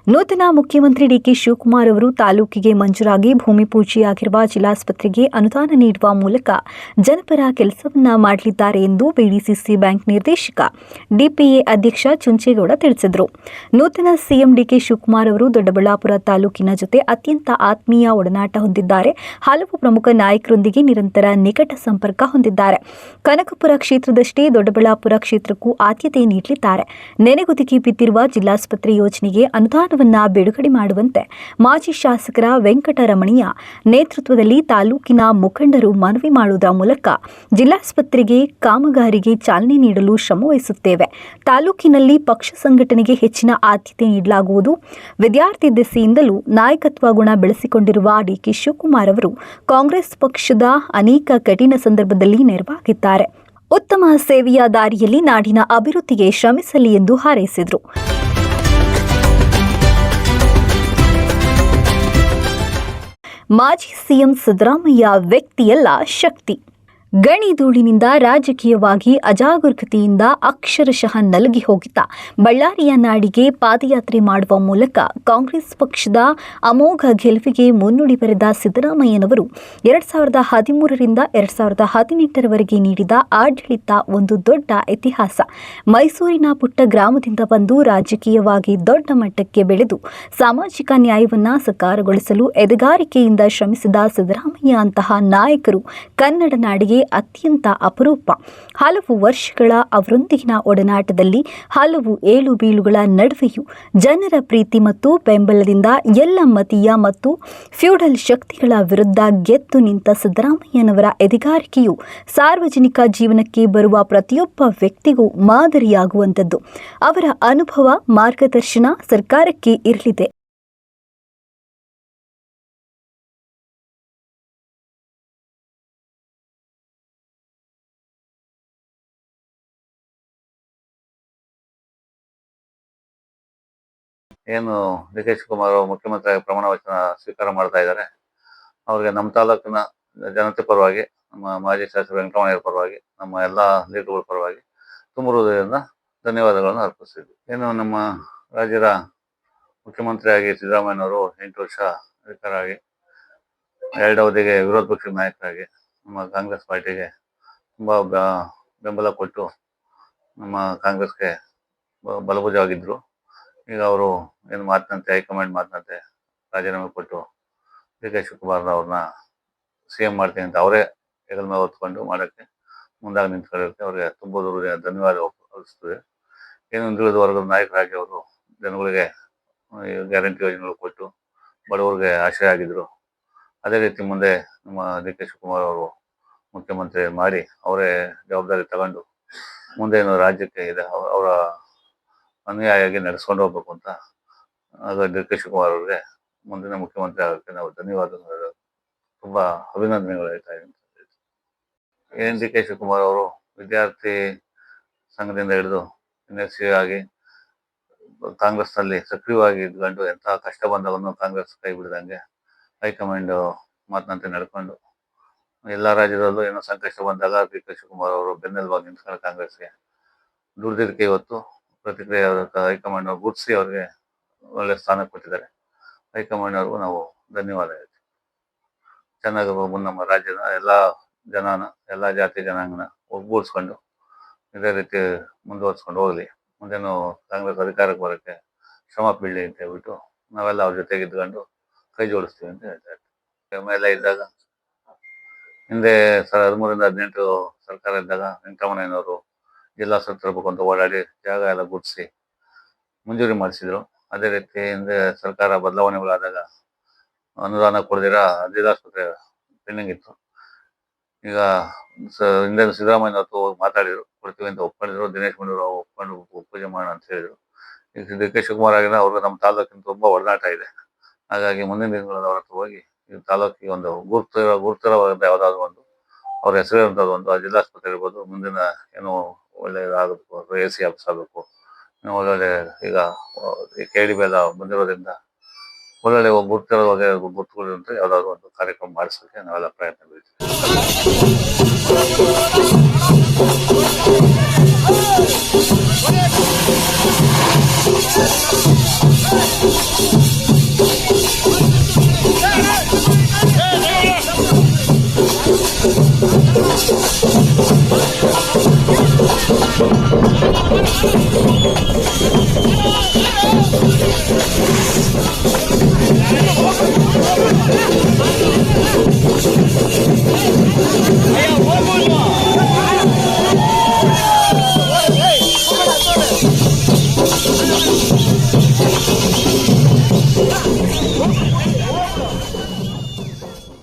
ನೂತನ ಮುಖ್ಯಮಂತ್ರಿ ಡಿಕೆ ಶಿವಕುಮಾರ್ ಅವರು ತಾಲೂಕಿಗೆ ಮಂಜೂರಾಗಿ ಭೂಮಿ ಪೂಜೆಯಾಗಿರುವ ಜಿಲ್ಲಾಸ್ಪತ್ರೆಗೆ ಅನುದಾನ ನೀಡುವ ಮೂಲಕ ಜನಪರ ಕೆಲಸವನ್ನ ಮಾಡಲಿದ್ದಾರೆ ಎಂದು ಬಿಡಿಸಿಸಿ ಬ್ಯಾಂಕ್ ನಿರ್ದೇಶಕ ಡಿಪಿಎ ಅಧ್ಯಕ್ಷ ಚುಂಚೇಗೌಡ ತಿಳಿಸಿದರು. ನೂತನ ಸಿಎಂ ಡಿಕೆ ಶಿವಕುಮಾರ್ ಅವರು ದೊಡ್ಡಬಳ್ಳಾಪುರ ತಾಲೂಕಿನ ಜೊತೆ ಅತ್ಯಂತ ಆತ್ಮೀಯ ಒಡನಾಟ ಹೊಂದಿದ್ದಾರೆ. ಹಲವು ಪ್ರಮುಖ ನಾಯಕರೊಂದಿಗೆ ನಿರಂತರ ನಿಕಟ ಸಂಪರ್ಕ ಹೊಂದಿದ್ದಾರೆ. ಕನಕಪುರ ಕ್ಷೇತ್ರದಷ್ಟೇ ದೊಡ್ಡಬಳ್ಳಾಪುರ ಕ್ಷೇತ್ರಕ್ಕೂ ಆದ್ಯತೆ ನೀಡಲಿದ್ದಾರೆ. ನೆನೆಗುದಿಗೆ ಬಿದ್ದಿರುವ ಜಿಲ್ಲಾಸ್ಪತ್ರೆ ಯೋಜನೆಗೆ ಅನುದಾನವನ್ನು ಬಿಡುಗಡೆ ಮಾಡುವಂತೆ ಮಾಜಿ ಶಾಸಕರ ವೆಂಕಟರಮಣಯ್ಯ ನೇತೃತ್ವದಲ್ಲಿ ತಾಲೂಕಿನ ಮುಖಂಡರು ಮನವಿ ಮಾಡುವುದರ ಮೂಲಕ ಜಿಲ್ಲಾಸ್ಪತ್ರೆಗೆ ಕಾಮಗಾರಿಗೆ ಚಾಲನೆ ನೀಡಲು ಶ್ರಮವಹಿಸುತ್ತೇವೆ. ತಾಲೂಕಿನಲ್ಲಿ ಪಕ್ಷ ಸಂಘಟನೆಗೆ ಹೆಚ್ಚಿನ ಆದ್ಯತೆ ನೀಡಲಾಗುವುದು. ವಿದ್ಯಾರ್ಥಿ ದೆಸೆಯಿಂದಲೂ ನಾಯಕತ್ವ ಗುಣ ಬೆಳೆಸಿಕೊಂಡಿರುವ ಡಿಕೆ ಶಿವಕುಮಾರ್ ಅವರು ಕಾಂಗ್ರೆಸ್ ಪಕ್ಷದ ಅನೇಕ ಕಠಿಣ ಸಂದರ್ಭದಲ್ಲಿ ನೆರವಾಗಿದ್ದಾರೆ. ಉತ್ತಮ ಸೇವೆಯ ದಾರಿಯಲ್ಲಿ ನಾಡಿನ ಅಭಿವೃದ್ಧಿಗೆ ಶ್ರಮಿಸಲಿ ಎಂದು ಹಾರೈಸಿದರು. ಮಾಜಿ ಸಿಎಂ ಸಿದ್ದರಾಮಯ್ಯ ವ್ಯಕ್ತಿಯಲ್ಲ, ಶಕ್ತಿ. ಗಣಿಧೂಳಿನಿಂದ ರಾಜಕೀಯವಾಗಿ ಅಜಾಗರೂಕತೆಯಿಂದ ಅಕ್ಷರಶಃ ನಲುಗಿ ಹೋಗಿದ್ದ ಬಳ್ಳಾರಿಯ ನಾಡಿಗೆ ಪಾದಯಾತ್ರೆ ಮಾಡುವ ಮೂಲಕ ಕಾಂಗ್ರೆಸ್ ಪಕ್ಷದ ಅಮೋಘ ಗೆಲುವಿಗೆ ಮುನ್ನುಡಿ ಬರೆದ ಸಿದ್ದರಾಮಯ್ಯನವರು 2013ರಿಂದ 2018ರವರೆಗೆ ನೀಡಿದ ಆಡಳಿತ ಒಂದು ದೊಡ್ಡ ಇತಿಹಾಸ. ಮೈಸೂರಿನ ಪುಟ್ಟ ಗ್ರಾಮದಿಂದ ಬಂದು ರಾಜಕೀಯವಾಗಿ ದೊಡ್ಡ ಮಟ್ಟಕ್ಕೆ ಬೆಳೆದು ಸಾಮಾಜಿಕ ನ್ಯಾಯವನ್ನು ಸಾಕಾರಗೊಳಿಸಲು ಎದೆಗಾರಿಕೆಯಿಂದ ಶ್ರಮಿಸಿದ ಸಿದ್ದರಾಮಯ್ಯ ಅಂತಹ ನಾಯಕರು ಕನ್ನಡ ನಾಡಿಗೆ ಅತ್ಯಂತ ಅಪರೂಪ. ಹಲವು ವರ್ಷಗಳ ಅವರೊಂದಿಗಿನ ಒಡನಾಟದಲ್ಲಿ ಹಲವು ಏಳು ಬೀಳುಗಳ ನಡುವೆಯೂ ಜನರ ಪ್ರೀತಿ ಮತ್ತು ಬೆಂಬಲದಿಂದ ಎಲ್ಲ ಮತೀಯ ಮತ್ತು ಫ್ಯೂಡಲ್ ಶಕ್ತಿಗಳ ವಿರುದ್ಧ ಗೆದ್ದು ನಿಂತ ಸಿದ್ದರಾಮಯ್ಯನವರ ಎದೆಗಾರಿಕೆಯು ಸಾರ್ವಜನಿಕ ಜೀವನಕ್ಕೆ ಬರುವ ಪ್ರತಿಯೊಬ್ಬ ವ್ಯಕ್ತಿಗೂ ಮಾದರಿಯಾಗುವಂಥದ್ದು. ಅವರ ಅನುಭವ, ಮಾರ್ಗದರ್ಶನ ಸರ್ಕಾರಕ್ಕೆ ಇರಲಿದೆ. ಏನು ಡಿ ಕೆ ಶಿವಕುಮಾರ್ ಮುಖ್ಯಮಂತ್ರಿಯಾಗಿ ಪ್ರಮಾಣ ವಚನ ಸ್ವೀಕಾರ ಮಾಡ್ತಾ ಇದ್ದಾರೆ, ಅವ್ರಿಗೆ ನಮ್ಮ ತಾಲೂಕಿನ ಜನತೆ ಪರವಾಗಿ, ನಮ್ಮ ಮಾಜಿ ಶಾಸಕ ವೆಂಕಟರಮಣಯ್ಯ ಪರವಾಗಿ, ನಮ್ಮ ಎಲ್ಲ ಲೀಡರ್ಗಳ ಪರವಾಗಿ ತುಂಬ ಹೃದಯದಿಂದ ಧನ್ಯವಾದಗಳನ್ನು ಅರ್ಪಿಸ್ತಿದ್ವಿ. ಏನು ನಮ್ಮ ರಾಜ್ಯದ ಮುಖ್ಯಮಂತ್ರಿಯಾಗಿ ಸಿದ್ದರಾಮಯ್ಯನವರು 8 ವರ್ಷ ಅಧಿಕಾರಾಗಿ 2 ಅವಧಿಗೆ ವಿರೋಧ ಪಕ್ಷದ ನಾಯಕರಾಗಿ ನಮ್ಮ ಕಾಂಗ್ರೆಸ್ ಪಾರ್ಟಿಗೆ ತುಂಬ ಬೆಂಬಲ ಕೊಟ್ಟು ನಮ್ಮ ಕಾಂಗ್ರೆಸ್ಗೆ ಬಲಭುಜವಾಗಿದ್ದರು. ಈಗ ಅವರು ಏನು ಮಾತಿನಂತೆ, ಹೈಕಮಾಂಡ್ ಮಾತಿನಂತೆ ರಾಜೀನಾಮೆ ಕೊಟ್ಟು ಡಿ ಕೆ ಶಿವಕುಮಾರ್ ಅವ್ರನ್ನ CM ಮಾಡ್ತೀನಿ ಅಂತ ಅವರೇ ಹೆಗಲ ಮೇಲೆ ಹೊತ್ಕೊಂಡು ಮಾಡೋಕ್ಕೆ ಮುಂದಾಗಿ ನಿಂತ್ಕೊಳ್ಳೋಕ್ಕೆ ಅವ್ರಿಗೆ ತುಂಬ ಹೃದಯ ಧನ್ಯವಾದ ಅರ್ಪಿಸ್ತದೆ. ಏನು ಹಿಂದುಳಿದ ವರ್ಗದ ನಾಯಕರಾಗಿ ಅವರು ಜನಗಳಿಗೆ ಗ್ಯಾರಂಟಿ ಯೋಜನೆಗಳು ಕೊಟ್ಟು ಬಡವರಿಗೆ ಆಶ್ರಯ ಆಗಿದ್ದರು. ಅದೇ ರೀತಿ ಮುಂದೆ ನಮ್ಮ ಡಿ ಕೆ ಶಿವಕುಮಾರ್ ಅವರು ಮುಖ್ಯಮಂತ್ರಿ ಮಾಡಿ ಅವರೇ ಜವಾಬ್ದಾರಿ ತಗೊಂಡು ಮುಂದೆ ಏನು ರಾಜ್ಯಕ್ಕೆ ಇದೆ ಅವರ ಅನುಯಾಯಿಯಾಗಿ ನಡೆಸ್ಕೊಂಡು ಹೋಗ್ಬೇಕು ಅಂತ ಆಗ ಡಿ ಕೆ ಶಿವಕುಮಾರ್ ಅವ್ರಿಗೆ ಮುಂದಿನ ಮುಖ್ಯಮಂತ್ರಿ ಆಗೋಕ್ಕೆ ನಾವು ಧನ್ಯವಾದ ತುಂಬ ಅಭಿನಂದನೆಗಳು ಹೇಳ್ತಾ ಇದ್ದೀನಿ. ಏನು ಡಿ ಕೆ ಶಿವಕುಮಾರ್ ಅವರು ವಿದ್ಯಾರ್ಥಿ ಸಂಘದಿಂದ ಹಿಡಿದು NSC ಆಗಿ ಕಾಂಗ್ರೆಸ್ನಲ್ಲಿ ಸಕ್ರಿಯವಾಗಿ ಇದ್ಕೊಂಡು ಎಂಥ ಕಷ್ಟ ಬಂದವನ್ನು ಕಾಂಗ್ರೆಸ್ ಕೈ ಬಿಡದಂಗೆ ಹೈಕಮಾಂಡ್ ಮಾತಿನಂತೆ ನಡ್ಕೊಂಡು ಎಲ್ಲ ರಾಜ್ಯದಲ್ಲೂ ಏನೋ ಸಂಕಷ್ಟ ಬಂದಾಗ ಡಿ ಕೆ ಶಿವಕುಮಾರ್ ಅವರು ಬೆನ್ನೆಲುಬಾಗಿ ನಿಂತ್ಕೊಂಡು ಕಾಂಗ್ರೆಸ್ಗೆ ದುಡ್ದಿದ್ದಕ್ಕೆ ಇವತ್ತು ಪ್ರತಿಕ್ರಿಯೆ ಹೈಕಮಾಂಡ್ ಅವ್ರು ಗುರುತಿಸಿ ಅವ್ರಿಗೆ ಒಳ್ಳೆ ಸ್ಥಾನ ಕೊಟ್ಟಿದ್ದಾರೆ. ಹೈಕಮಾಂಡ್ ಅವ್ರಿಗೂ ನಾವು ಧನ್ಯವಾದ ಹೇಳ್ತೀವಿ. ಚೆನ್ನಾಗಿ ನಮ್ಮ ರಾಜ್ಯದ ಎಲ್ಲ ಜನಾನ, ಎಲ್ಲ ಜಾತಿ ಜನಾಂಗನ ಒಗ್ಗೂಡಿಸ್ಕೊಂಡು ಇದೇ ರೀತಿ ಮುಂದುವರ್ಸ್ಕೊಂಡು ಹೋಗಲಿ, ಮುಂದೇನು ಕಾಂಗ್ರೆಸ್ ಅಧಿಕಾರಕ್ಕೆ ಬರೋಕ್ಕೆ ಶ್ರಮ ಬೀಳಲಿ ಅಂತ ಹೇಳ್ಬಿಟ್ಟು ನಾವೆಲ್ಲ ಅವ್ರ ಜೊತೆಗೆ ಇದ್ಕೊಂಡು ಕೈ ಜೋಡಿಸ್ತೀವಿ ಅಂತ ಹೇಳ್ತಾ ಇರ್ತೀವಿ. ಮೇಲೆ ಇದ್ದಾಗ ಹಿಂದೆ 2013ರಿಂದ 2018 ಸರ್ಕಾರ ಇದ್ದಾಗ ವೆಂಕಟರಮಣಯ್ಯನವರು ಜಿಲ್ಲಾಸ್ಪತ್ರೆ ತರಬೇಕು ಅಂತ ಓಡಾಡಿ ಜಾಗ ಎಲ್ಲ ಗುರುತಿಸಿ ಮಂಜೂರಿ ಮಾಡಿಸಿದ್ರು. ಅದೇ ರೀತಿ ಹಿಂದೆ ಸರ್ಕಾರ ಬದಲಾವಣೆಗಳಾದಾಗ ಅನುದಾನ ಕೊಡದಿರ ಜಿಲ್ಲಾಸ್ಪತ್ರೆ ಪೆಂಡಿಂಗ್ ಇತ್ತು. ಈಗ ಹಿಂದೆ ಸಿದ್ದರಾಮಯ್ಯನವರು ಮಾತಾಡಿದ್ರು, ಕೊಡ್ತೀವಿ ಅಂತ ಒಪ್ಕೊಂಡಿದ್ರು. ದಿನೇಶ್ ಗುಂಡೂರಾವ್ ಒಪ್ಕೊಂಡು ಪೂಜೆ ಮಾಡೋಣ ಅಂತ ಹೇಳಿದ್ರು. ಈಗ ಡಿ ಕೆ ಶಿವಕುಮಾರ್ ಆಗಿನ ಅವ್ರಿಗೆ ನಮ್ಮ ತಾಲೂಕಿನ ತುಂಬ ಒಡನಾಟ ಇದೆ. ಹಾಗಾಗಿ ಮುಂದಿನ ದಿನಗಳಲ್ಲಿ ಅವ್ರ ಹತ್ರ ಹೋಗಿ ಈ ತಾಲೂಕಿಗೆ ಒಂದು ಗುರುತಿರವಾದ ಯಾವುದಾದ್ರು ಒಂದು ಅವ್ರ ಹೆಸರಿರುವಂಥದ್ದು ಒಂದು ಜಿಲ್ಲಾಸ್ಪತ್ರೆ ಇರ್ಬೋದು, ಮುಂದಿನ ಏನೋ ಒಳ್ಳೆಯದಾಗಬೇಕು, AC ಆಫೀಸ್ ಆಗಬೇಕು, ಒಳ್ಳೊಳ್ಳೆ ಈಗ KD ಬೇಲ ಬಂದಿರೋದ್ರಿಂದ ಒಳ್ಳೊಳ್ಳೆ ಗುರುತುಗಳಿರುವಂಥ ಯಾವುದಾದ್ರು ಒಂದು ಕಾರ್ಯಕ್ರಮ ಮಾಡಿಸೋಕ್ಕೆ ನಾವೆಲ್ಲ ಪ್ರಯತ್ನ ಬೀಳ್ತೀವಿ.